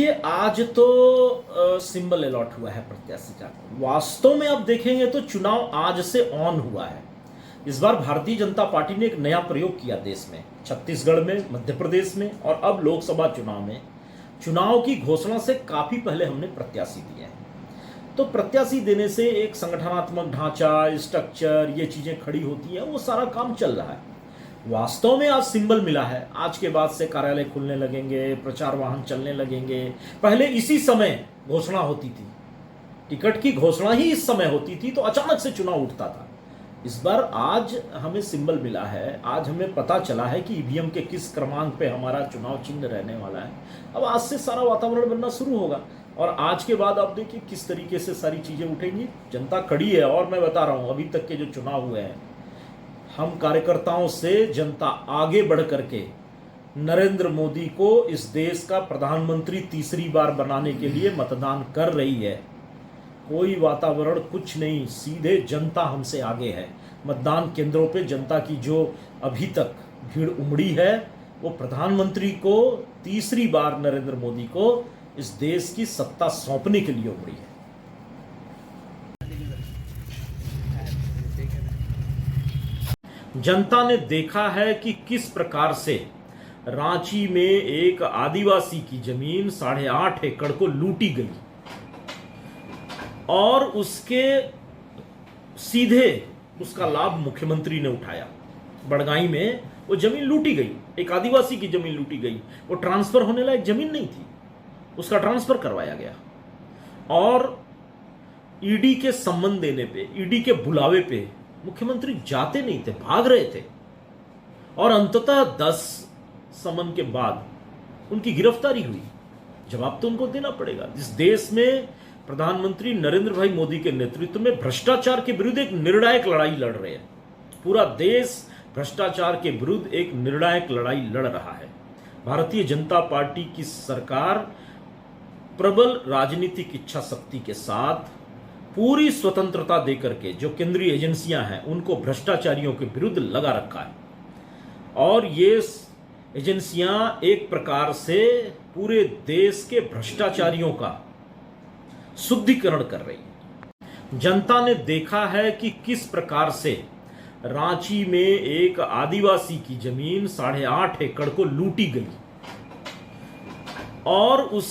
देखिए आज तो सिंबल अलॉट हुआ है प्रत्याशी का। वास्तव में आप देखेंगे तो चुनाव आज से ऑन हुआ है। इस बार भारतीय जनता पार्टी ने एक नया प्रयोग किया देश में, छत्तीसगढ़ में, मध्य प्रदेश में और अब लोकसभा चुनाव में। चुनाव की घोषणा से काफी पहले हमने प्रत्याशी दिए हैं। तो प्रत्याशी देने से एक संगठनात्मक ढांचा, स्ट्रक्चर, ये चीजें खड़ी होती हैं, वो सारा काम चल रहा है। वास्तव में आज सिंबल मिला है। आज के बाद से कार्यालय खुलने लगेंगे, प्रचार वाहन चलने लगेंगे। पहले इसी समय घोषणा होती थी, टिकट की घोषणा ही इस समय होती थी, तो अचानक से चुनाव उठता था। इस बार आज हमें सिंबल मिला है। आज हमें पता चला है कि ईवीएम के किस क्रमांक पे हमारा चुनाव चिन्ह रहने वाला है। अब आज से सारा वातावरण बनना शुरू होगा और आज के बाद आप देखिए किस तरीके से सारी चीजें उठेंगी। जनता खड़ी है और मैं बता रहा हूं, अभी तक के जो चुनाव हुए हैं, हम कार्यकर्ताओं से जनता आगे बढ़ करके नरेंद्र मोदी को इस देश का प्रधानमंत्री तीसरी बार बनाने के लिए मतदान कर रही है। कोई वातावरण कुछ नहीं, सीधे जनता हमसे आगे है। मतदान केंद्रों पे जनता की जो अभी तक भीड़ उमड़ी है, वो प्रधानमंत्री को तीसरी बार नरेंद्र मोदी को इस देश की सत्ता सौंपने के लिए उमड़ी है। जनता ने देखा है कि किस प्रकार से रांची में एक आदिवासी की जमीन 8.5 एकड़ को लूटी गई और उसके सीधे उसका लाभ मुख्यमंत्री ने उठाया। बड़गाई में वो जमीन लूटी गई, एक आदिवासी की जमीन लूटी गई। वो ट्रांसफर होने लायक जमीन नहीं थी, उसका ट्रांसफर करवाया गया और ईडी के सम्मन देने पे, ईडी के बुलावे पे मुख्यमंत्री जाते नहीं थे, भाग रहे थे और अंततः 10 समन के बाद उनकी गिरफ्तारी हुई। जवाब तो उनको देना पड़ेगा। इस देश में प्रधानमंत्री नरेंद्र भाई मोदी के नेतृत्व में भ्रष्टाचार के विरुद्ध एक निर्णायक लड़ाई लड़ रहे हैं। पूरा देश भ्रष्टाचार के विरुद्ध एक निर्णायक लड़ाई लड़ रहा है। भारतीय जनता पार्टी की सरकार प्रबल राजनीतिक इच्छा शक्ति के साथ पूरी स्वतंत्रता देकर के जो केंद्रीय एजेंसियां हैं उनको भ्रष्टाचारियों के विरुद्ध लगा रखा है और ये एजेंसियां एक प्रकार से पूरे देश के भ्रष्टाचारियों का शुद्धिकरण कर रही है। जनता ने देखा है कि किस प्रकार से रांची में एक आदिवासी की जमीन 8.5 एकड़ को लूटी गई और उस